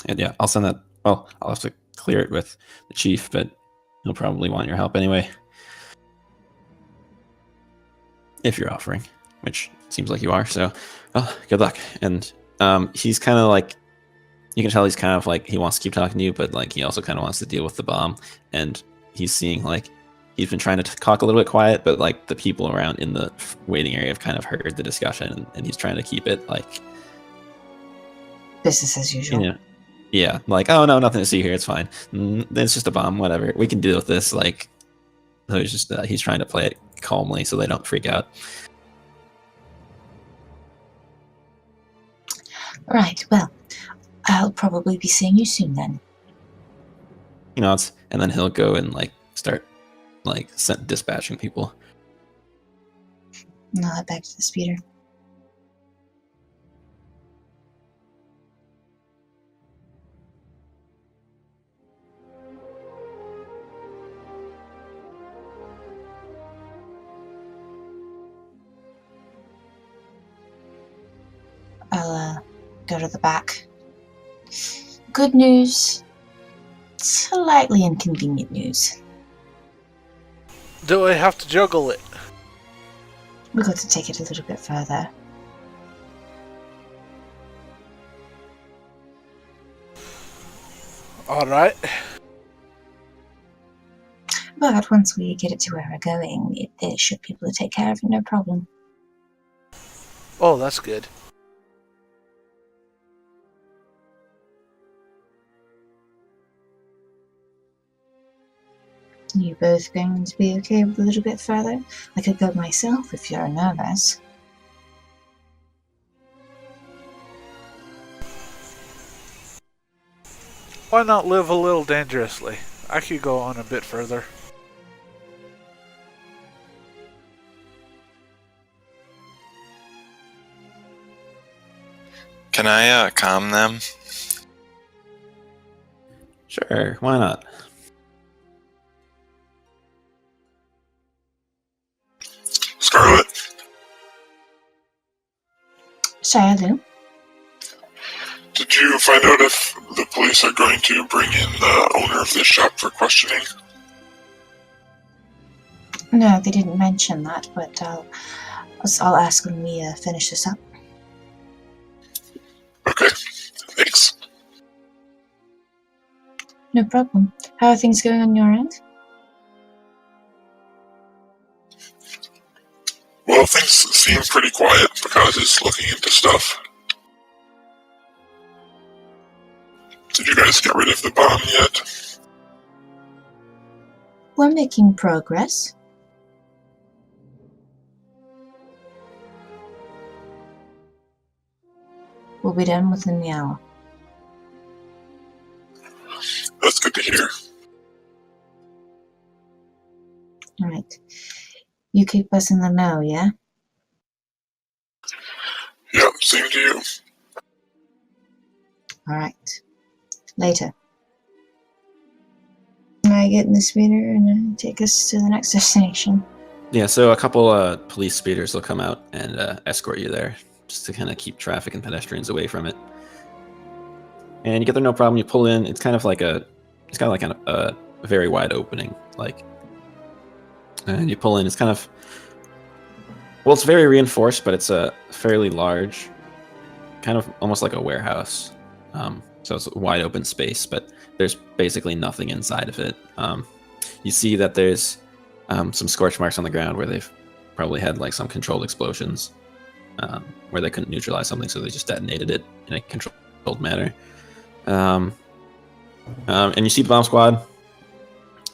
And yeah, I'll send that. Well, I'll have to clear it with the chief, but he'll probably want your help anyway. If you're offering, which seems like you are, so good luck. And he's kind of like, you can tell he's kind of like, he wants to keep talking to you, but like he also kind of wants to deal with the bomb. And he's seeing like, he's been trying to talk a little bit quiet, but like the people around in the waiting area have kind of heard the discussion, and he's trying to keep it like Business as usual. you know, yeah, like, oh no, nothing to see here, it's fine. It's just a bomb, whatever. We can deal with this, like So he's trying to play it calmly so they don't freak out. Right, well, I'll probably be seeing you soon then. He nods, and then he'll go and start dispatching people. And I'll head back to the speeder. I'll go to the back. Good news. Slightly inconvenient news. Do I have to juggle it? We've got to take it a little bit further. Alright. But once we get it to where we're going, they should be able to take care of it, no problem. Oh, that's good. You both going to be okay with a little bit further? I could go myself if you're nervous. Why not live a little dangerously? I could go on a bit further. Can I calm them? Sure, why not? Scarlet, Shialoo? did you find out if the police are going to bring in the owner of this shop for questioning? No, they didn't mention that, but I'll ask when we finish this up. Okay, thanks. No problem. How are things going on your end? Well, things seem pretty quiet because it's looking into stuff. Did you guys get rid of the bomb yet? We're making progress. We'll be done within the hour. That's good to hear. Alright. You keep us in the know, yeah? Yep, same to you. Alright. Later. I get in the speeder and take us to the next destination. Yeah, so a couple police speeders will come out and escort you there, just to kind of keep traffic and pedestrians away from it. And you get there no problem. You pull in. It's kind of like a very wide opening, and you pull in. It's kind of, well, it's very reinforced, but it's a fairly large, kind of almost like a warehouse. So it's a wide open space, but there's basically nothing inside of it. You see that there's some scorch marks on the ground where they've probably had some controlled explosions, where they couldn't neutralize something, so they just detonated it in a controlled manner. And you see the bomb squad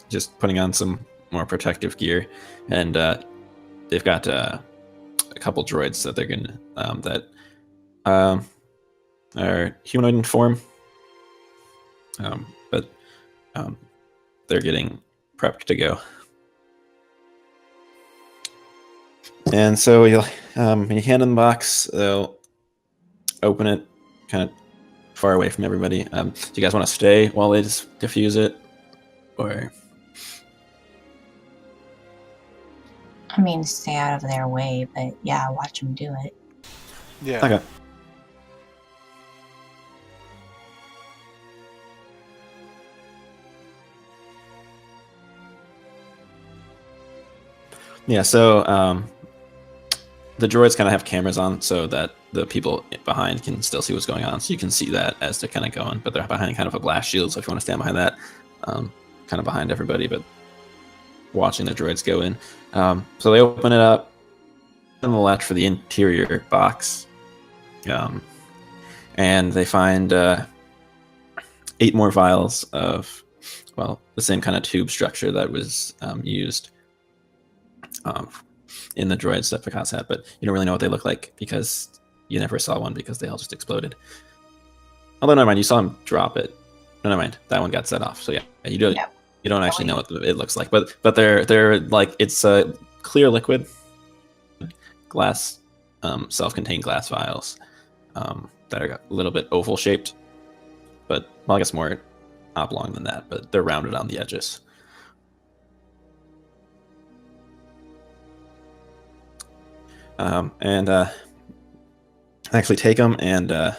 just putting on some more protective gear, and they've got a couple droids that they're gonna are humanoid in form, but they're getting prepped to go. And so you hand them the box, they'll open it kind of far away from everybody. Do you guys want to stay while they just defuse it, or? I mean, stay out of their way, but yeah, watch them do it. Yeah. Okay. Yeah, so the droids kind of have cameras on so that the people behind can still see what's going on. So you can see that as they're kind of going, but they're behind kind of a blast shield. So if you want to stand behind that, kind of behind everybody, but watching the droids go in. So they open it up on the left for the interior box. And they find 8 more vials of, well, the same kind of tube structure that was used in the droids that Vikas had, but you don't really know what they look like because you never saw one because they all just exploded. Although, never mind, you saw him drop it. No, never mind, that one got set off. So yeah, you don't actually know what it looks like, but they're like, it's a clear liquid glass, self-contained glass vials that are a little bit oval shaped, but well, I guess more oblong than that, but they're rounded on the edges. And actually take them, and the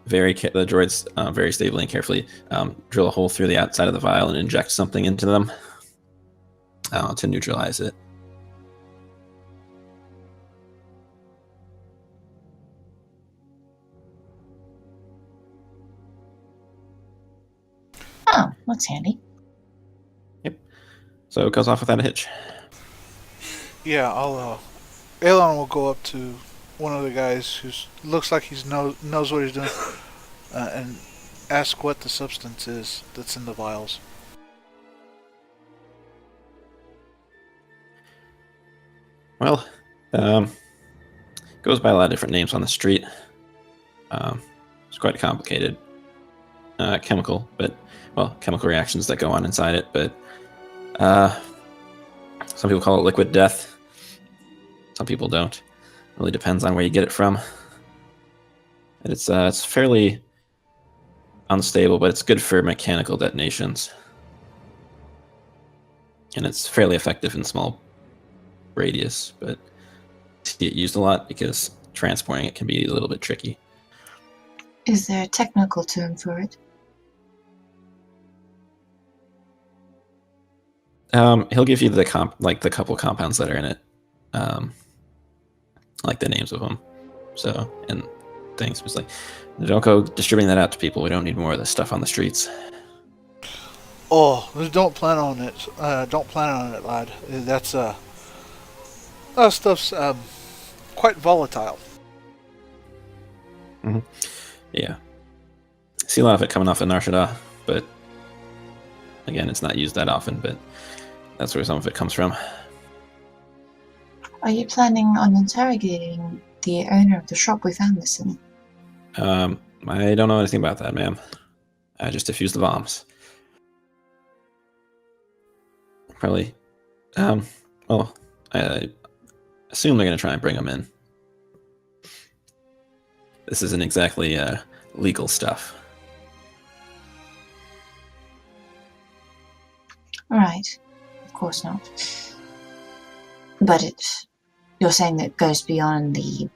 droids very stably and carefully drill a hole through the outside of the vial and inject something into them to neutralize it. Oh, looks handy. Yep. So it goes off without a hitch. Yeah, I'll. Elon will go up to one of the guys who looks like he knows what he's doing, and ask what the substance is that's in the vials. Well, goes by a lot of different names on the street. It's quite complicated. Chemical reactions that go on inside it, but some people call it liquid death. Some people don't. It really depends on where you get it from. And it's fairly unstable, but it's good for mechanical detonations. And it's fairly effective in small radius, but it's get used a lot because transporting it can be a little bit tricky. Is there a technical term for it? He'll give you the couple compounds that are in it, like the names of them. So, and things. It's like, don't go distributing that out to people. We don't need more of this stuff on the streets. Oh, don't plan on it. Don't plan on it, lad. That stuff's quite volatile. Mm-hmm. Yeah, I see a lot of it coming off of Nar Shaddaa, but again, it's not used that often. But that's where some of it comes from. Are you planning on interrogating the owner of the shop we found this in? I don't know anything about that, ma'am. I just defused the bombs. Probably. Well, I assume they're going to try and bring them in. This isn't exactly legal stuff. Right. Of course not. But you're saying that it goes beyond the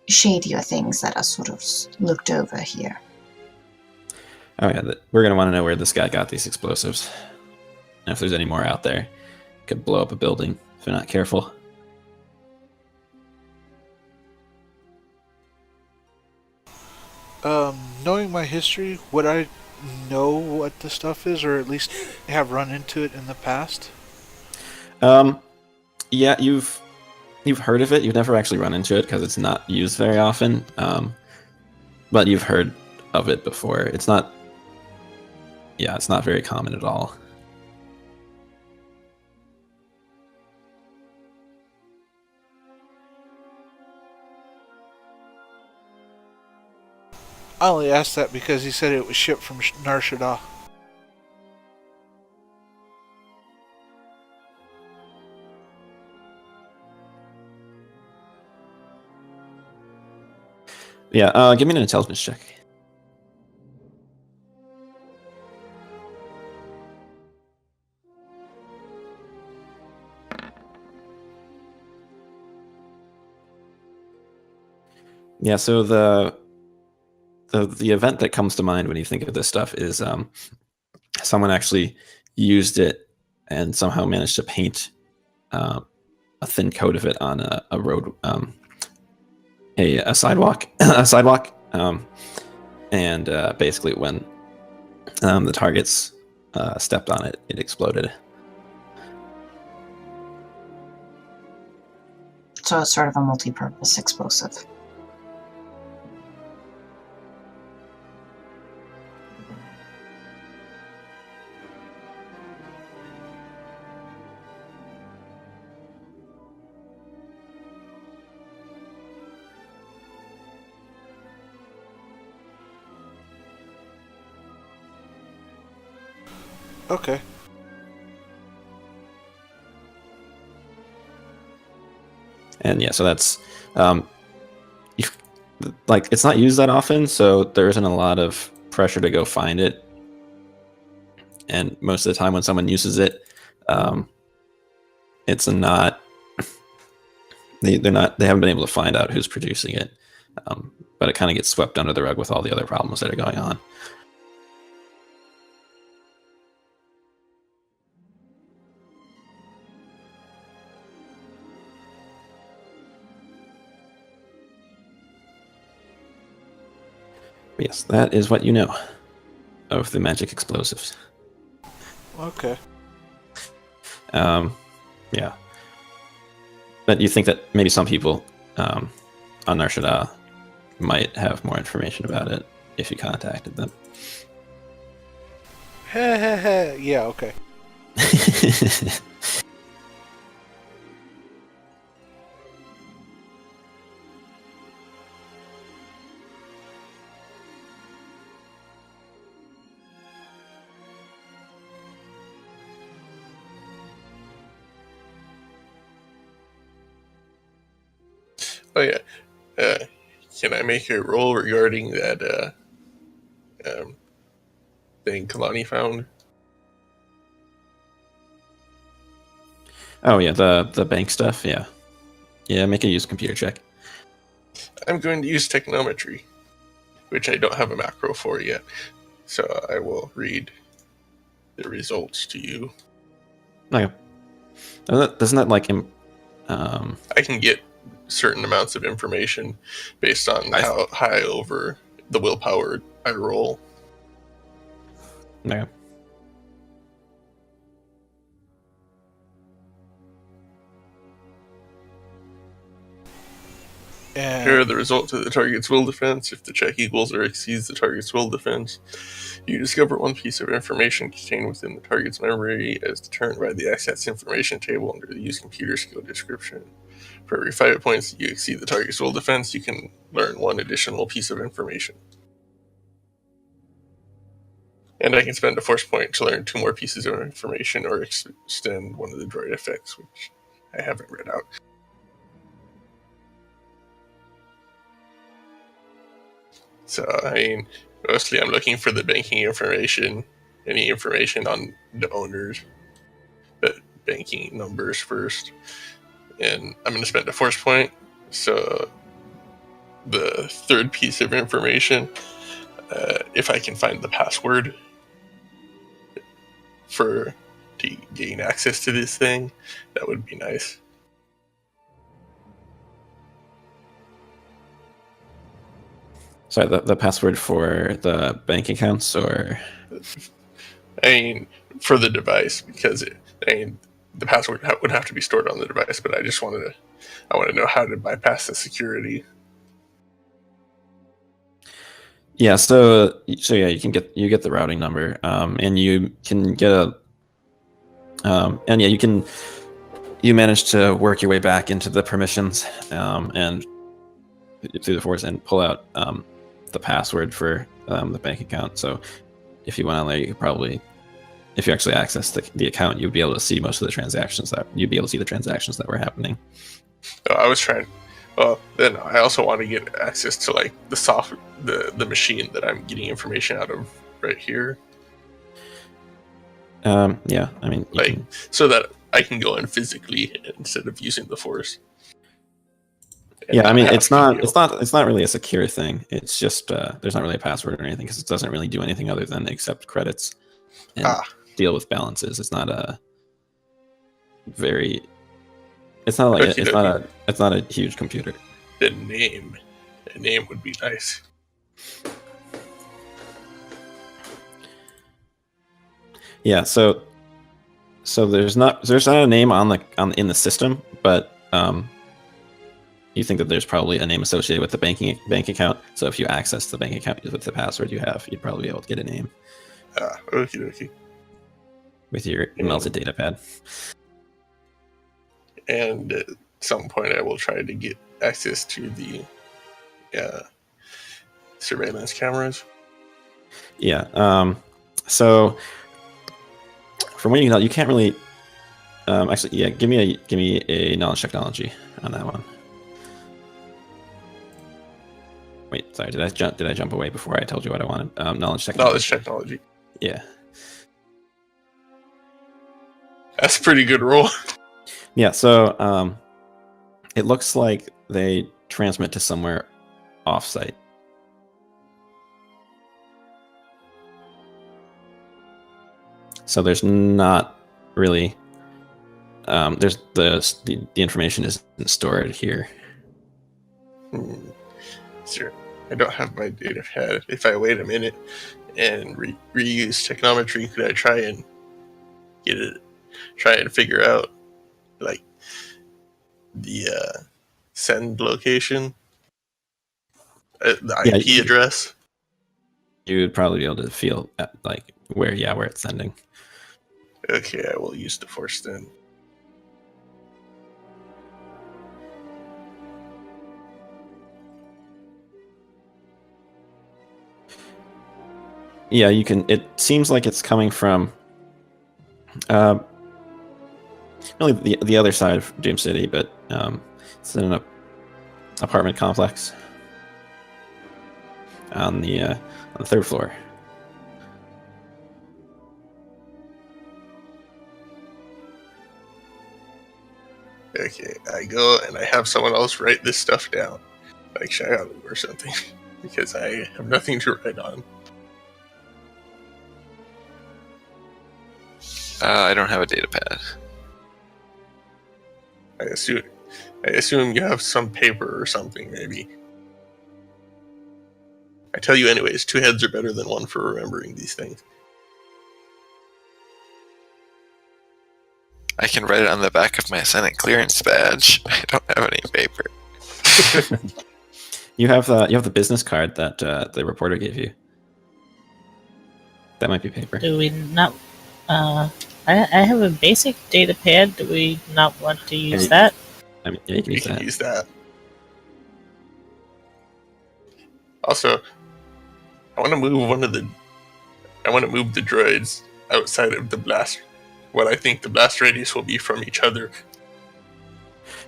shadier things that are sort of looked over here. Oh yeah, we're going to want to know where this guy got these explosives. And if there's any more out there, it could blow up a building if they're not careful. Knowing my history, would I know what the stuff is, or at least have run into it in the past? Yeah, you've heard of it. You've never actually run into it because it's not used very often. But you've heard of it before. It's not very common at all. I only asked that because he said it was shipped from Nar Shaddaa. Yeah, give me an intelligence check. Yeah, so the event that comes to mind when you think of this stuff is someone actually used it and somehow managed to paint a thin coat of it on a road, a sidewalk, and basically when the targets stepped on it, it exploded. So it's sort of a multi-purpose explosive. Okay. And yeah, so that's like it's not used that often, so there isn't a lot of pressure to go find it. And most of the time, when someone uses it, it's not they haven't been able to find out who's producing it, but it kind of gets swept under the rug with all the other problems that are going on. But yes, that is what you know of the magic explosives. Okay. Yeah. But you think that maybe some people on Nar Shaddaa might have more information about it if you contacted them. Yeah, okay. Oh yeah. Can I make a roll regarding that thing Kalani found? Oh yeah, the bank stuff. Yeah, make a use computer check. I'm going to use technometry, which I don't have a macro for yet. So I will read the results to you. Okay. Doesn't that like I can get certain amounts of information based on how high over the willpower I roll. Okay. Here are the results of the target's will defense. If the check equals or exceeds the target's will defense, you discover one piece of information contained within the target's memory as determined by the access information table under the use computer skill description. For every 5 points you exceed the target's will defense, you can learn one additional piece of information. And I can spend a force point to learn 2 more pieces of information or extend one of the droid effects, which I haven't read out. So, I mean, mostly I'm looking for the banking information, any information on the owners, but banking numbers first. And I'm going to spend a force point. So, the third piece of information, if I can find the password to gain access to this thing, that would be nice. Sorry, the password for the bank accounts, or I mean, for the device, because the password would have to be stored on the device. But I want to know how to bypass the security. yeah. So yeah, you get the routing number, and you can get and yeah, you manage to work your way back into the permissions, and through the force and pull out the password for the bank account. So if you went on there, you could probably, if you actually access the account, you'd be able to see most of the transactions that were happening. I was trying. Well, then I also want to get access to like the machine that I'm getting information out of right here. Yeah, I mean, so that I can go in physically instead of using the force. Yeah, I mean, it's not really a secure thing. It's just there's not really a password or anything because it doesn't really do anything other than accept credits and deal with balances. It's not a very. It's not like it's not a huge computer. The name would be nice. Yeah, so there's not a name in the system, but you think that there's probably a name associated with the bank account. So if you access the bank account with the password you have, you'd probably be able to get a name. Okay. With your melted data pad. And at some point, I will try to get access to the surveillance cameras. Yeah. So from what you can tell, you can't really. Actually, yeah. Give me a knowledge technology on that one. Wait, sorry. Did I jump away before I told you what I wanted? Knowledge technology. Knowledge technology. Yeah. That's a pretty good roll. Yeah. So it looks like they transmit to somewhere off-site. So there's not really. There's the information isn't stored here. Sure. I don't have my data pad. If I wait a minute and reuse technometry, could I try and figure out like the send location, the IP address? You would probably be able to feel like where it's sending. Okay, I will use the force then. Yeah, you can. It seems like it's coming from really the other side of Doom City, but it's in an apartment complex on the 3rd floor. Okay, I go and I have someone else write this stuff down, like Shialu or something, because I have nothing to write on. I don't have a data pad. I assume you have some paper or something, maybe. I tell you anyways, 2 heads are better than 1 for remembering these things. I can write it on the back of my Senate clearance badge. I don't have any paper. You have the business card that the reporter gave you. That might be paper. Do we not? I have a basic data pad. Do we not want to use that? I mean, yeah, you can You use can that. use that. Also, I want to move the droids outside of the blast. What I think the blast radius will be from each other.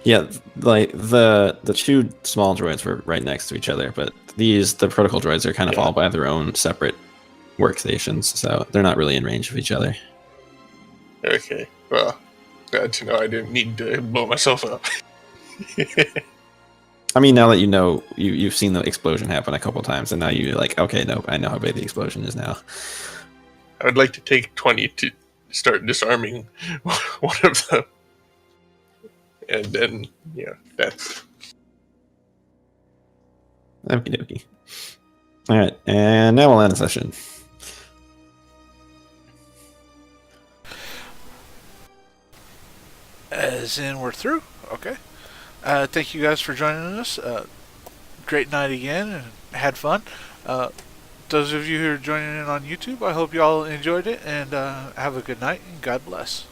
Yeah, like the 2 small droids were right next to each other, but the protocol droids are kind of all by their own separate workstations, so they're not really in range of each other. Okay, well, glad to know I didn't need to blow myself up. I mean, now that you know, you've seen the explosion happen a couple times, and now you're like, okay, no, I know how big the explosion is now. I would like to take 20 to start disarming one of them. And then, yeah, that's... Okie dokie. Alright, and now we'll end the session. As in, we're through. Okay. Thank you guys for joining us. Great night again, and had fun. Those of you who are joining in on YouTube, I hope you all enjoyed it, and have a good night, and God bless.